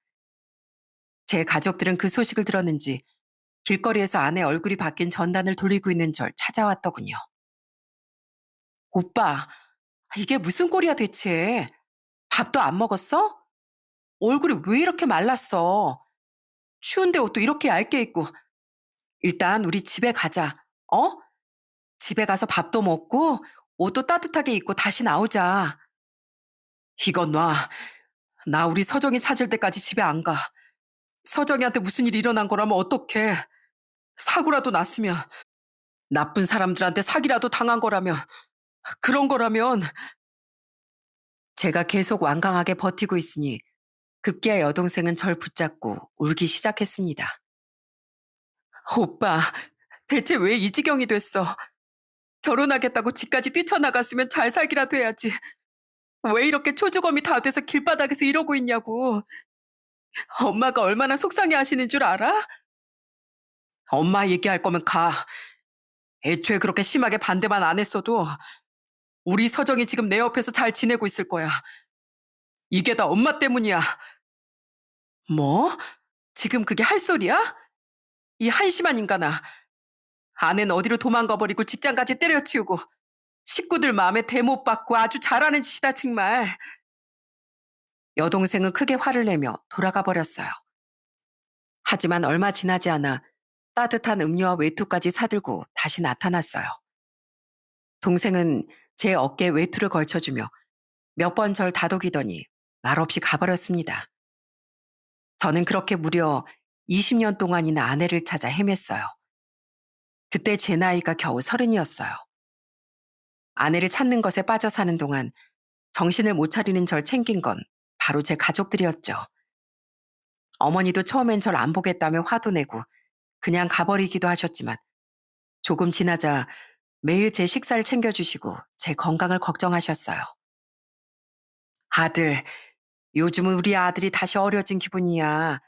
제 가족들은 그 소식을 들었는지 길거리에서 아내 얼굴이 바뀐 전단을 돌리고 있는 절 찾아왔더군요. 오빠, 이게 무슨 꼴이야 대체? 밥도 안 먹었어? 얼굴이 왜 이렇게 말랐어? 추운데 옷도 이렇게 얇게 입고. 일단 우리 집에 가자. 어? 집에 가서 밥도 먹고 옷도 따뜻하게 입고 다시 나오자. 이건 놔. 나 우리 서정이 찾을 때까지 집에 안 가. 서정이한테 무슨 일이 일어난 거라면 어떡해. 사고라도 났으면 나쁜 사람들한테 사기라도 당한 거라면 그런 거라면 제가 계속 완강하게 버티고 있으니 급기야 여동생은 절 붙잡고 울기 시작했습니다. 오빠, 대체 왜 이 지경이 됐어? 결혼하겠다고 집까지 뛰쳐나갔으면 잘 살기라도 해야지. 왜 이렇게 초주검이 다 돼서 길바닥에서 이러고 있냐고. 엄마가 얼마나 속상해 하시는 줄 알아? 엄마 얘기할 거면 가. 애초에 그렇게 심하게 반대만 안 했어도 우리 서정이 지금 내 옆에서 잘 지내고 있을 거야. 이게 다 엄마 때문이야. 뭐? 지금 그게 할 소리야? 이 한심한 인간아. 아내는 어디로 도망가 버리고 직장까지 때려치우고 식구들 마음에 대못 받고 아주 잘하는 짓이다 정말. 여동생은 크게 화를 내며 돌아가 버렸어요. 하지만 얼마 지나지 않아 따뜻한 음료와 외투까지 사들고 다시 나타났어요. 동생은 제 어깨에 외투를 걸쳐주며 몇 번 절 다독이더니 말없이 가버렸습니다. 저는 그렇게 무려 20년 동안이나 아내를 찾아 헤맸어요. 그때 제 나이가 겨우 30이었어요. 아내를 찾는 것에 빠져 사는 동안 정신을 못 차리는 절 챙긴 건 바로 제 가족들이었죠. 어머니도 처음엔 절 안 보겠다며 화도 내고 그냥 가버리기도 하셨지만 조금 지나자 매일 제 식사를 챙겨주시고 제 건강을 걱정하셨어요. 아들, 요즘은 우리 아들이 다시 어려진 기분이야.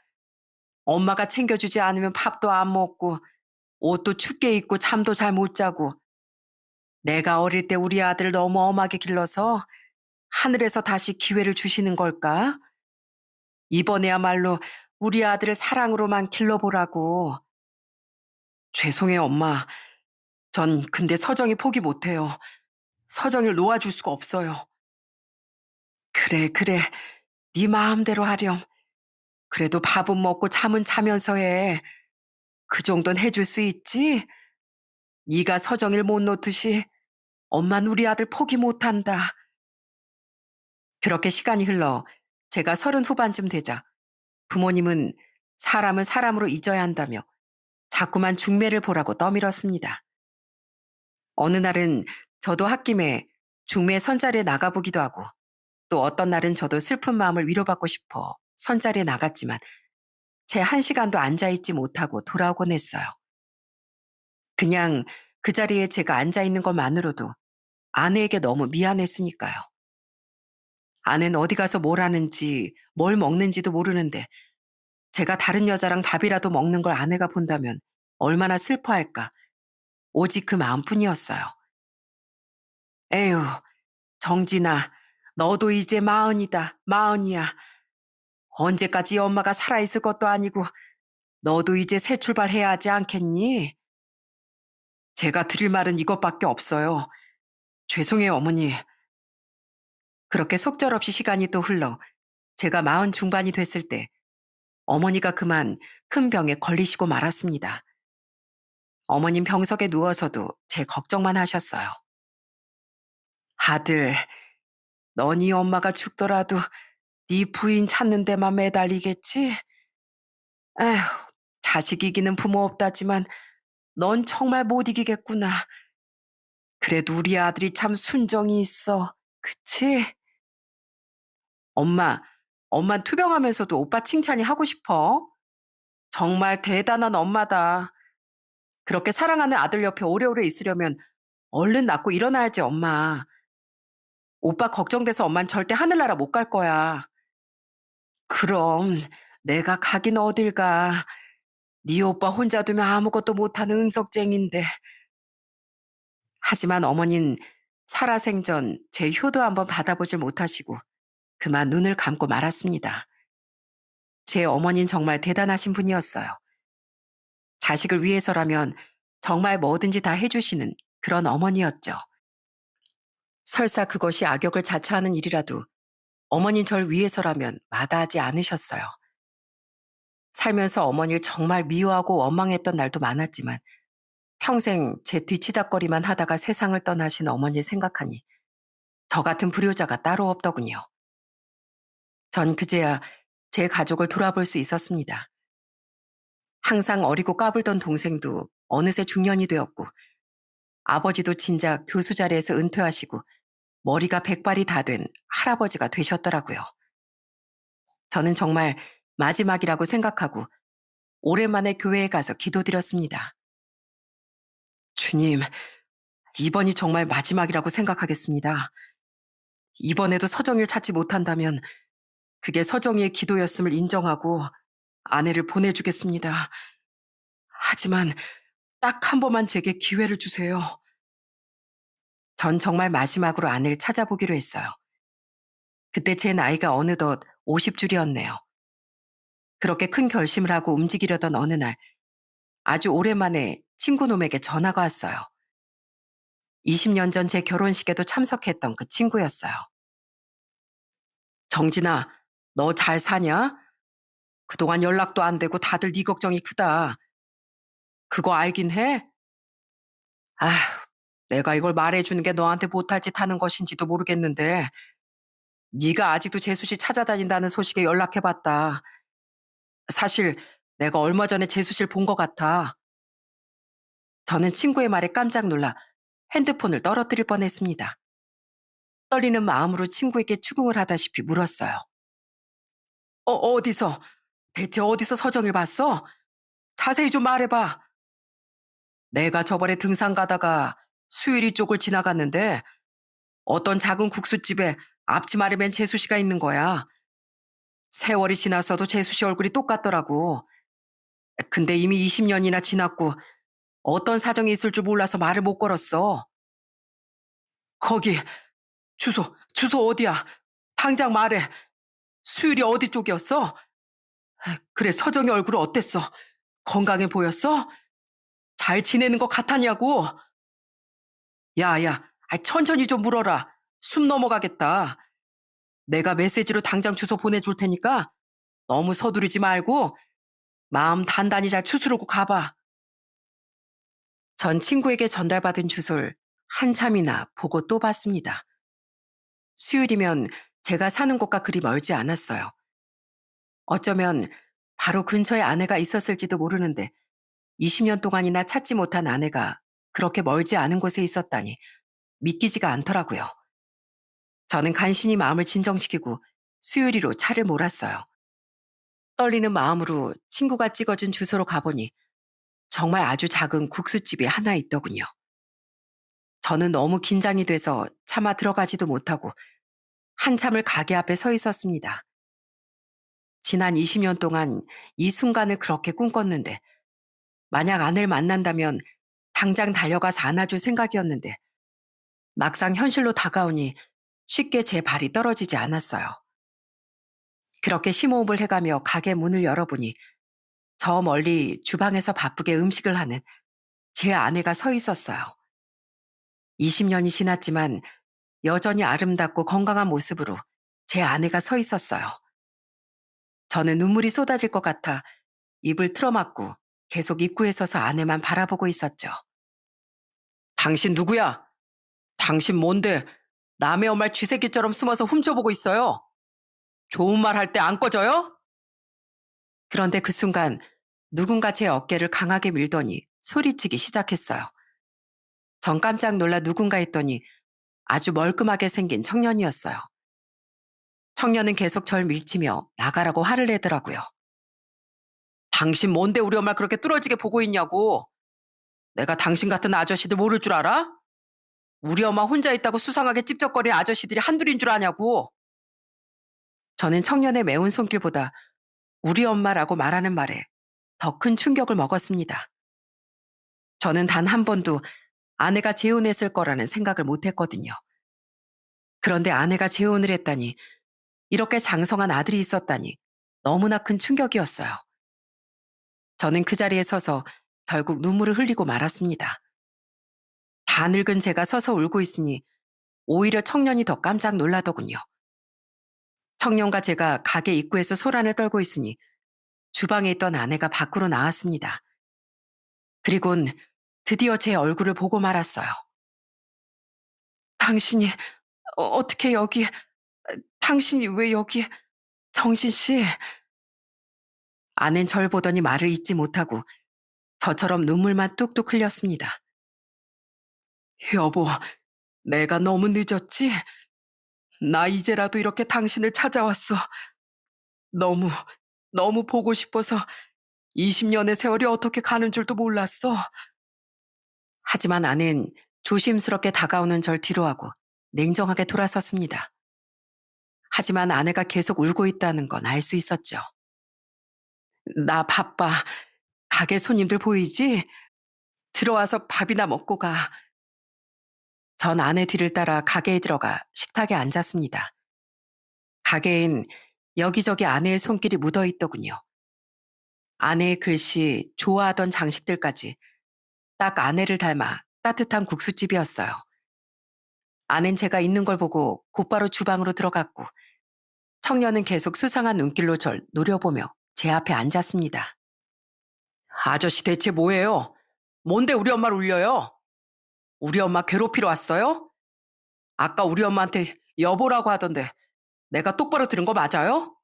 엄마가 챙겨주지 않으면 밥도 안 먹고 옷도 춥게 입고 잠도 잘 못 자고 내가 어릴 때 우리 아들을 너무 엄하게 길러서 하늘에서 다시 기회를 주시는 걸까? 이번에야말로 우리 아들을 사랑으로만 길러보라고. 죄송해요, 엄마. 전 근데 서정이 포기 못해요. 서정이를 놓아줄 수가 없어요. 그래, 그래. 네 마음대로 하렴. 그래도 밥은 먹고 잠은 자면서 해. 그 정도는 해줄 수 있지? 네가 서정이를 못 놓듯이 엄만 우리 아들 포기 못한다. 그렇게 시간이 흘러 제가 30 후반쯤 되자 부모님은 사람은 사람으로 잊어야 한다며 자꾸만 중매를 보라고 떠밀었습니다. 어느 날은 저도 홧김에 중매 선자리에 나가보기도 하고 또 어떤 날은 저도 슬픈 마음을 위로받고 싶어 선자리에 나갔지만 채 1시간도 앉아있지 못하고 돌아오곤 했어요. 그냥 그 자리에 제가 앉아있는 것만으로도 아내에게 너무 미안했으니까요. 아내는 어디 가서 뭘 하는지 뭘 먹는지도 모르는데 제가 다른 여자랑 밥이라도 먹는 걸 아내가 본다면 얼마나 슬퍼할까. 오직 그 마음뿐이었어요. 에휴, 정진아, 너도 이제 40이다, 40이야. 언제까지 엄마가 살아있을 것도 아니고 너도 이제 새 출발해야 하지 않겠니? 제가 드릴 말은 이것밖에 없어요. 죄송해요, 어머니. 그렇게 속절없이 시간이 또 흘러 제가 40 중반이 됐을 때 어머니가 그만 큰 병에 걸리시고 말았습니다. 어머님 병석에 누워서도 제 걱정만 하셨어요. 아들, 너 네 엄마가 죽더라도 네 부인 찾는 데만 매달리겠지? 에휴, 자식 이기는 부모 없다지만 넌 정말 못 이기겠구나. 그래도 우리 아들이 참 순정이 있어. 그치? 엄마, 엄만 투병하면서도 오빠 칭찬이 하고 싶어. 정말 대단한 엄마다. 그렇게 사랑하는 아들 옆에 오래오래 있으려면 얼른 낳고 일어나야지, 엄마. 오빠 걱정돼서 엄만 절대 하늘나라 못 갈 거야. 그럼 내가 가긴 어딜 가. 네 오빠 혼자 두면 아무것도 못하는 응석쟁인데. 하지만 어머닌 살아생전 제 효도 한번 받아보질 못하시고 그만 눈을 감고 말았습니다. 제 어머닌 정말 대단하신 분이었어요. 자식을 위해서라면 정말 뭐든지 다 해주시는 그런 어머니였죠. 설사 그것이 악역을 자처하는 일이라도 어머닌 절 위해서라면 마다하지 않으셨어요. 살면서 어머니를 정말 미워하고 원망했던 날도 많았지만 평생 제 뒤치다거리만 하다가 세상을 떠나신 어머니를 생각하니 저 같은 불효자가 따로 없더군요. 전 그제야 제 가족을 돌아볼 수 있었습니다. 항상 어리고 까불던 동생도 어느새 중년이 되었고 아버지도 진작 교수 자리에서 은퇴하시고 머리가 백발이 다 된 할아버지가 되셨더라고요. 저는 정말 마지막이라고 생각하고 오랜만에 교회에 가서 기도드렸습니다. 주님, 이번이 정말 마지막이라고 생각하겠습니다. 이번에도 서정이를 찾지 못한다면 그게 서정이의 기도였음을 인정하고 아내를 보내주겠습니다. 하지만 딱 한 번만 제게 기회를 주세요. 전 정말 마지막으로 아내를 찾아보기로 했어요. 그때 제 나이가 어느덧 50줄이었네요. 그렇게 큰 결심을 하고 움직이려던 어느 날 아주 오랜만에 친구놈에게 전화가 왔어요. 20년 전 제 결혼식에도 참석했던 그 친구였어요. 정진아, 너 잘 사냐? 그동안 연락도 안 되고 다들 네 걱정이 크다. 그거 알긴 해? 아휴, 내가 이걸 말해주는 게 너한테 못할 짓 하는 것인지도 모르겠는데 네가 아직도 재수 씨 찾아다닌다는 소식에 연락해봤다. 사실 내가 얼마 전에 재수 씨를 본 것 같아. 저는 친구의 말에 깜짝 놀라 핸드폰을 떨어뜨릴 뻔했습니다. 떨리는 마음으로 친구에게 추궁을 하다시피 물었어요. 어디서? 대체 어디서 서정일 봤어? 자세히 좀 말해봐. 내가 저번에 등산 가다가 수유리 쪽을 지나갔는데 어떤 작은 국수집에 앞치마를 맨 재수 씨가 있는 거야. 세월이 지났어도 재수 씨 얼굴이 똑같더라고. 근데 이미 20년이나 지났고 어떤 사정이 있을 줄 몰라서 말을 못 걸었어. 거기 주소 어디야? 당장 말해. 수율이 어디 쪽이었어? 그래, 서정이 얼굴은 어땠어? 건강해 보였어? 잘 지내는 것 같았냐고? 야, 천천히 좀 물어라. 숨 넘어가겠다. 내가 메시지로 당장 주소 보내줄 테니까 너무 서두르지 말고 마음 단단히 잘 추스르고 가봐. 전 친구에게 전달받은 주소를 한참이나 보고 또 봤습니다. 수요일이면 제가 사는 곳과 그리 멀지 않았어요. 어쩌면 바로 근처에 아내가 있었을지도 모르는데 20년 동안이나 찾지 못한 아내가 그렇게 멀지 않은 곳에 있었다니 믿기지가 않더라고요. 저는 간신히 마음을 진정시키고 수유리로 차를 몰았어요. 떨리는 마음으로 친구가 찍어준 주소로 가보니 정말 아주 작은 국수집이 하나 있더군요. 저는 너무 긴장이 돼서 차마 들어가지도 못하고 한참을 가게 앞에 서 있었습니다. 지난 20년 동안 이 순간을 그렇게 꿈꿨는데 만약 아내를 만난다면 당장 달려가서 안아줄 생각이었는데 막상 현실로 다가오니 쉽게 제 발이 떨어지지 않았어요. 그렇게 심호흡을 해가며 가게 문을 열어보니 저 멀리 주방에서 바쁘게 음식을 하는 제 아내가 서 있었어요. 20년이 지났지만 여전히 아름답고 건강한 모습으로 제 아내가 서 있었어요. 저는 눈물이 쏟아질 것 같아 입을 틀어막고 계속 입구에 서서 아내만 바라보고 있었죠. 당신 누구야? 당신 뭔데 남의 엄마를 쥐새끼처럼 숨어서 훔쳐보고 있어요? 좋은 말 할 때 안 꺼져요? 그런데 그 순간 누군가 제 어깨를 강하게 밀더니 소리치기 시작했어요. 전 깜짝 놀라 누군가 했더니 아주 멀끔하게 생긴 청년이었어요. 청년은 계속 절 밀치며 나가라고 화를 내더라고요. 당신 뭔데 우리 엄마를 그렇게 뚫어지게 보고 있냐고. 내가 당신 같은 아저씨들 모를 줄 알아? 우리 엄마 혼자 있다고 수상하게 찝쩍거리는 아저씨들이 한둘인 줄 아냐고. 저는 청년의 매운 손길보다 우리 엄마라고 말하는 말에 더 큰 충격을 먹었습니다. 저는 단 한 번도 아내가 재혼했을 거라는 생각을 못 했거든요. 그런데 아내가 재혼을 했다니, 이렇게 장성한 아들이 있었다니 너무나 큰 충격이었어요. 저는 그 자리에 서서 결국 눈물을 흘리고 말았습니다. 다 늙은 제가 서서 울고 있으니 오히려 청년이 더 깜짝 놀라더군요. 청년과 제가 가게 입구에서 소란을 떨고 있으니 주방에 있던 아내가 밖으로 나왔습니다. 그리곤 드디어 제 얼굴을 보고 말았어요. 당신이 어떻게 여기, 당신이 왜 여기, 정신 씨. 아낸 절 보더니 말을 잇지 못하고 저처럼 눈물만 뚝뚝 흘렸습니다. 여보, 내가 너무 늦었지? 나 이제라도 이렇게 당신을 찾아왔어. 너무, 너무 보고 싶어서 20년의 세월이 어떻게 가는 줄도 몰랐어. 하지만 아낸 조심스럽게 다가오는 절 뒤로하고 냉정하게 돌아섰습니다. 하지만 아내가 계속 울고 있다는 건 알 수 있었죠. 나 바빠. 가게 손님들 보이지? 들어와서 밥이나 먹고 가. 전 아내 뒤를 따라 가게에 들어가 식탁에 앉았습니다. 가게엔 여기저기 아내의 손길이 묻어 있더군요. 아내의 글씨, 좋아하던 장식들까지 딱 아내를 닮아 따뜻한 국수집이었어요. 아낸 제가 있는 걸 보고 곧바로 주방으로 들어갔고 청년은 계속 수상한 눈길로 절 노려보며 제 앞에 앉았습니다. 아저씨 대체 뭐예요? 뭔데 우리 엄마를 울려요? 우리 엄마 괴롭히러 왔어요? 아까 우리 엄마한테 여보라고 하던데 내가 똑바로 들은 거 맞아요?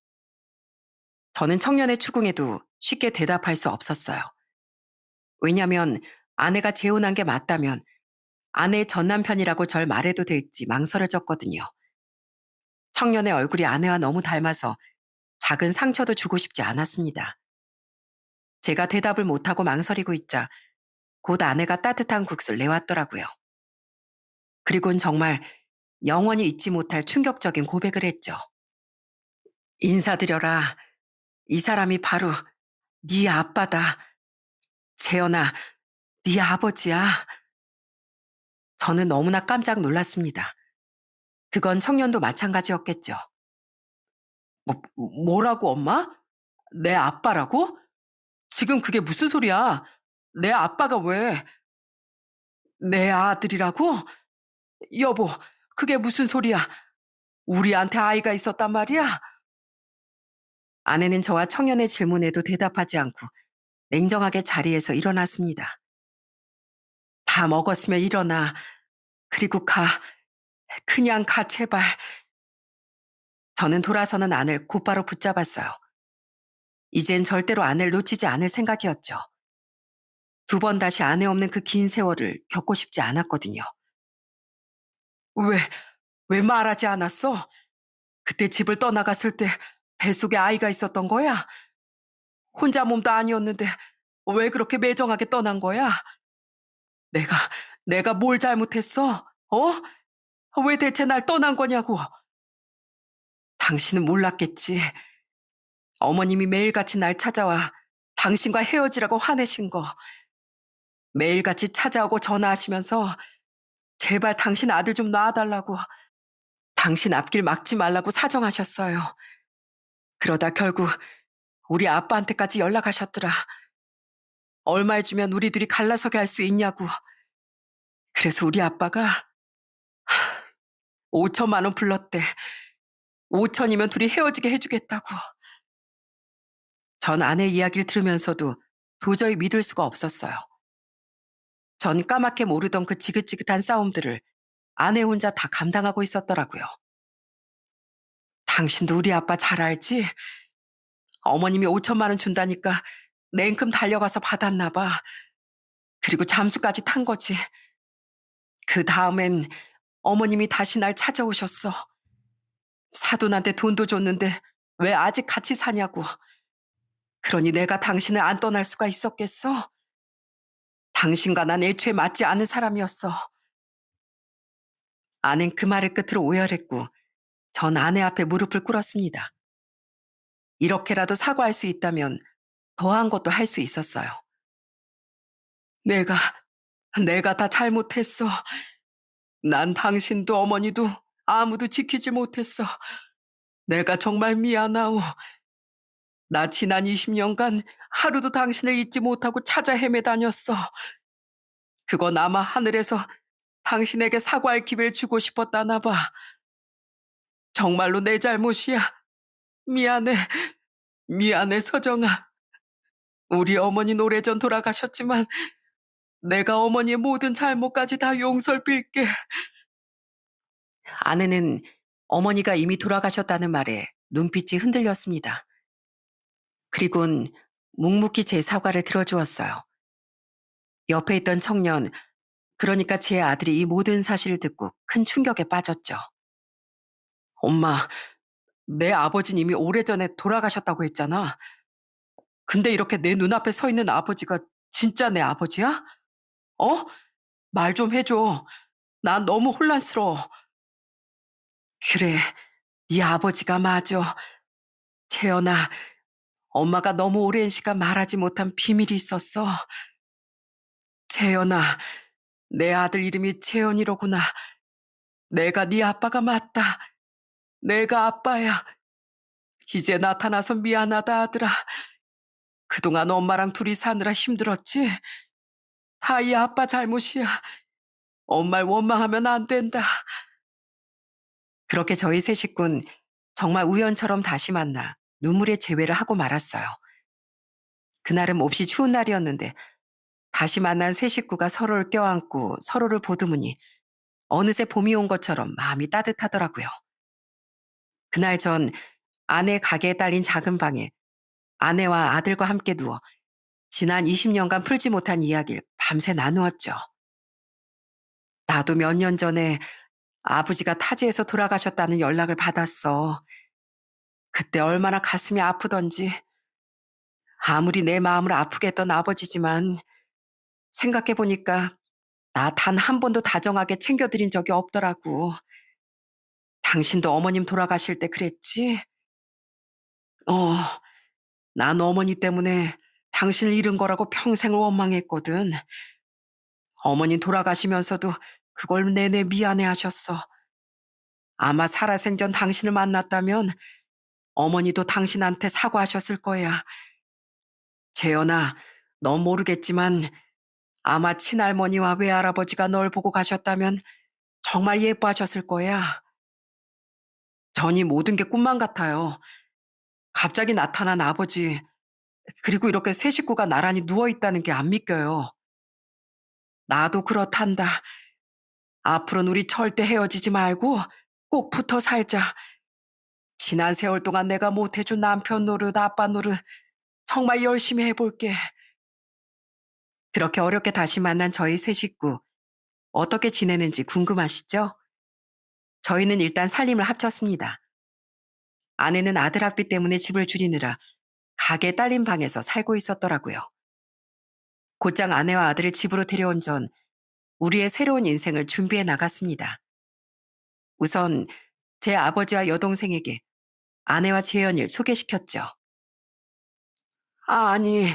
저는 청년의 추궁에도 쉽게 대답할 수 없었어요. 왜냐면 아내가 재혼한 게 맞다면 아내의 전 남편이라고 절 말해도 될지 망설여졌거든요. 청년의 얼굴이 아내와 너무 닮아서 작은 상처도 주고 싶지 않았습니다. 제가 대답을 못하고 망설이고 있자 곧 아내가 따뜻한 국수를 내왔더라고요. 그리고는 정말 영원히 잊지 못할 충격적인 고백을 했죠. 인사드려라. 이 사람이 바로 네 아빠다. 재현아, 네 아버지야. 저는 너무나 깜짝 놀랐습니다. 그건 청년도 마찬가지였겠죠. 뭐라고 엄마? 내 아빠라고? 지금 그게 무슨 소리야? 내 아빠가 왜? 내 아들이라고? 여보, 그게 무슨 소리야? 우리한테 아이가 있었단 말이야? 아내는 저와 청년의 질문에도 대답하지 않고 냉정하게 자리에서 일어났습니다. 다 먹었으면 일어나. 그리고 가. 그냥 가, 제발. 저는 돌아서는 아내를 곧바로 붙잡았어요. 이젠 절대로 아내를 놓치지 않을 생각이었죠. 두 번 다시 아내 없는 그 긴 세월을 겪고 싶지 않았거든요. 왜, 왜 말하지 않았어? 그때 집을 떠나갔을 때 뱃속에 아이가 있었던 거야? 혼자 몸도 아니었는데 왜 그렇게 매정하게 떠난 거야? 내가, 내가 뭘 잘못했어? 어? 왜 대체 날 떠난 거냐고? 당신은 몰랐겠지. 어머님이 매일같이 날 찾아와 당신과 헤어지라고 화내신 거. 매일같이 찾아오고 전화하시면서 제발 당신 아들 좀 놔달라고, 당신 앞길 막지 말라고 사정하셨어요. 그러다 결국 우리 아빠한테까지 연락하셨더라. 얼마를 주면 우리 둘이 갈라서게 할 수 있냐고. 그래서 우리 아빠가 5천만 원 불렀대. 5천이면 둘이 헤어지게 해주겠다고. 전 아내 이야기를 들으면서도 도저히 믿을 수가 없었어요. 전 까맣게 모르던 그 지긋지긋한 싸움들을 아내 혼자 다 감당하고 있었더라고요. 당신도 우리 아빠 잘 알지? 어머님이 5천만 원 준다니까 냉큼 달려가서 받았나 봐. 그리고 잠수까지 탄 거지. 그 다음엔 어머님이 다시 날 찾아오셨어. 사돈한테 돈도 줬는데 왜 아직 같이 사냐고. 그러니 내가 당신을 안 떠날 수가 있었겠어? 당신과 난 애초에 맞지 않은 사람이었어. 아낸 그 말을 끝으로 오열했고 전 아내 앞에 무릎을 꿇었습니다. 이렇게라도 사과할 수 있다면 더한 것도 할 수 있었어요. 내가, 내가 다 잘못했어. 난 당신도 어머니도 아무도 지키지 못했어. 내가 정말 미안하오. 나 지난 20년간 하루도 당신을 잊지 못하고 찾아 헤매 다녔어. 그건 아마 하늘에서 당신에게 사과할 기회를 주고 싶었다나 봐. 정말로 내 잘못이야. 미안해. 미안해, 서정아. 우리 어머니 오래전 돌아가셨지만 내가 어머니의 모든 잘못까지 다 용서를 빌게. 아내는 어머니가 이미 돌아가셨다는 말에 눈빛이 흔들렸습니다. 그리곤 묵묵히 제 사과를 들어주었어요. 옆에 있던 청년, 그러니까 제 아들이 이 모든 사실을 듣고 큰 충격에 빠졌죠. 엄마, 내 아버지는 이미 오래전에 돌아가셨다고 했잖아. 근데 이렇게 내 눈앞에 서 있는 아버지가 진짜 내 아버지야? 어? 말 좀 해줘. 난 너무 혼란스러워. 그래, 네 아버지가 맞아. 채연아, 엄마가 너무 오랜 시간 말하지 못한 비밀이 있었어. 채연아, 내 아들 이름이 채연이로구나. 내가 네 아빠가 맞다. 내가 아빠야. 이제 나타나서 미안하다, 아들아. 그동안 엄마랑 둘이 사느라 힘들었지? 다 이 아빠 잘못이야. 엄마를 원망하면 안 된다. 그렇게 저희 세 식구는 정말 우연처럼 다시 만나 눈물의 재회를 하고 말았어요. 그날은 몹시 추운 날이었는데 다시 만난 세 식구가 서로를 껴안고 서로를 보드무니 어느새 봄이 온 것처럼 마음이 따뜻하더라고요. 그날 전 아내 가게에 딸린 작은 방에 아내와 아들과 함께 누워 지난 20년간 풀지 못한 이야기를 밤새 나누었죠. 나도 몇 년 전에 아버지가 타지에서 돌아가셨다는 연락을 받았어. 그때 얼마나 가슴이 아프던지. 아무리 내 마음을 아프게 했던 아버지지만 생각해보니까 나 단 한 번도 다정하게 챙겨드린 적이 없더라고. 당신도 어머님 돌아가실 때 그랬지? 어, 난 어머니 때문에 당신을 잃은 거라고 평생을 원망했거든. 어머니 돌아가시면서도 그걸 내내 미안해 하셨어. 아마 살아생전 당신을 만났다면 어머니도 당신한테 사과하셨을 거야. 재현아, 넌 모르겠지만 아마 친할머니와 외할아버지가 널 보고 가셨다면 정말 예뻐하셨을 거야. 전이 모든 게 꿈만 같아요. 갑자기 나타난 아버지, 그리고 이렇게 세 식구가 나란히 누워있다는 게 안 믿겨요. 나도 그렇단다. 앞으로는 우리 절대 헤어지지 말고 꼭 붙어 살자. 지난 세월 동안 내가 못해준 남편 노릇, 아빠 노릇 정말 열심히 해볼게. 그렇게 어렵게 다시 만난 저희 세 식구, 어떻게 지내는지 궁금하시죠? 저희는 일단 살림을 합쳤습니다. 아내는 아들 학비 때문에 집을 줄이느라 가게 딸린 방에서 살고 있었더라고요. 곧장 아내와 아들을 집으로 데려온 전 우리의 새로운 인생을 준비해 나갔습니다. 우선 제 아버지와 여동생에게 아내와 재현이를 소개시켰죠. 아니,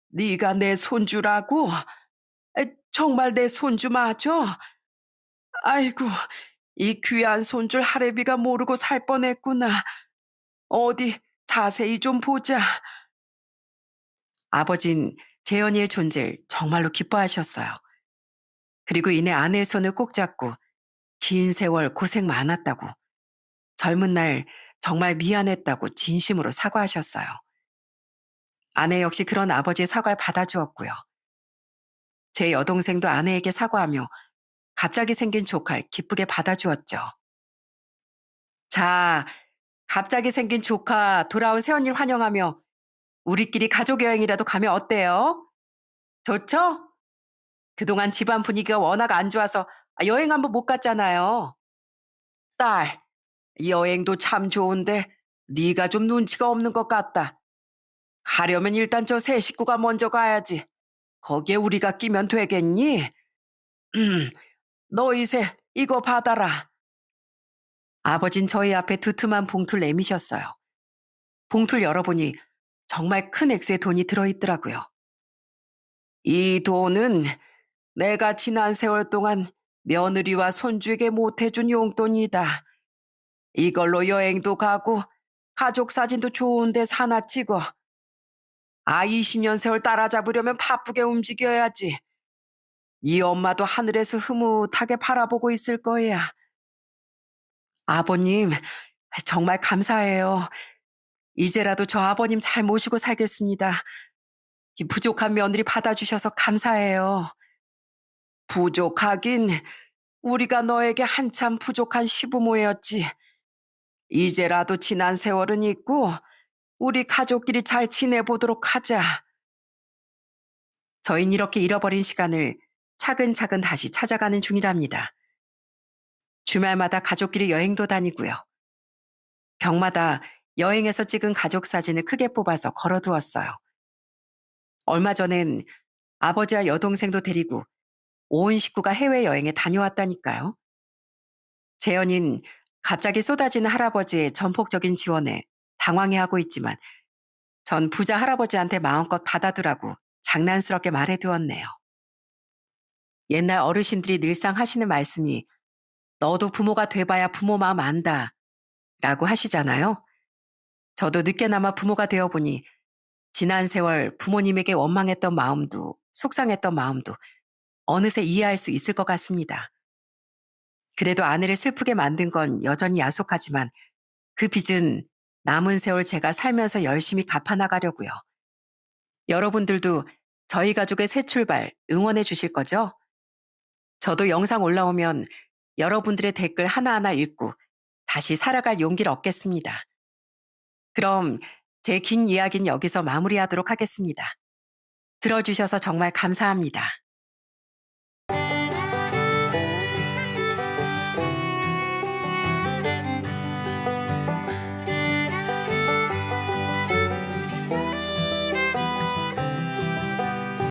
네가 내 손주라고? 정말 내 손주 맞아? 아이고, 이 귀한 손줄 할애비가 모르고 살 뻔했구나. 어디 자세히 좀 보자. 아버진 재현이의 존재를 정말로 기뻐하셨어요. 그리고 이내 아내의 손을 꼭 잡고 긴 세월 고생 많았다고, 젊은 날 정말 미안했다고 진심으로 사과하셨어요. 아내 역시 그런 아버지의 사과를 받아주었고요. 제 여동생도 아내에게 사과하며 갑자기 생긴 조카를 기쁘게 받아주었죠. 자, 갑자기 생긴 조카 돌아온 새언니를 환영하며 우리끼리 가족 여행이라도 가면 어때요? 좋죠? 그동안 집안 분위기가 워낙 안 좋아서 여행 한번 못 갔잖아요. 딸, 여행도 참 좋은데 네가 좀 눈치가 없는 것 같다. 가려면 일단 저 세 식구가 먼저 가야지. 거기에 우리가 끼면 되겠니? 음, 너희 셋 이거 받아라. 아버진 저희 앞에 두툼한 봉투를 내미셨어요. 봉투를 열어보니 정말 큰 액수의 돈이 들어있더라고요. 이 돈은 내가 지난 세월 동안 며느리와 손주에게 못해준 용돈이다. 이걸로 여행도 가고 가족 사진도 좋은 데 하나 찍어. 20년 세월 따라잡으려면 바쁘게 움직여야지. 네 엄마도 하늘에서 흐뭇하게 바라보고 있을 거야. 아버님, 정말 감사해요. 이제라도 저 아버님 잘 모시고 살겠습니다. 이 부족한 며느리 받아주셔서 감사해요. 부족하긴 우리가 너에게 한참 부족한 시부모였지. 이제라도 지난 세월은 있고 우리 가족끼리 잘 지내보도록 하자. 저희는 이렇게 잃어버린 시간을 차근차근 다시 찾아가는 중이랍니다. 주말마다 가족끼리 여행도 다니고요. 병마다 여행에서 찍은 가족 사진을 크게 뽑아서 걸어두었어요. 얼마 전엔 아버지와 여동생도 데리고 온 식구가 해외여행에 다녀왔다니까요. 재현인 갑자기 쏟아지는 할아버지의 전폭적인 지원에 당황해하고 있지만 전 부자 할아버지한테 마음껏 받아두라고 장난스럽게 말해두었네요. 옛날 어르신들이 늘상 하시는 말씀이 너도 부모가 돼봐야 부모 마음 안다 라고 하시잖아요. 저도 늦게나마 부모가 되어보니 지난 세월 부모님에게 원망했던 마음도 속상했던 마음도 어느새 이해할 수 있을 것 같습니다. 그래도 아내를 슬프게 만든 건 여전히 야속하지만 그 빚은 남은 세월 제가 살면서 열심히 갚아나가려고요. 여러분들도 저희 가족의 새 출발 응원해 주실 거죠? 저도 영상 올라오면 여러분들의 댓글 하나하나 읽고 다시 살아갈 용기를 얻겠습니다. 그럼 제 긴 이야기는 여기서 마무리하도록 하겠습니다. 들어주셔서 정말 감사합니다.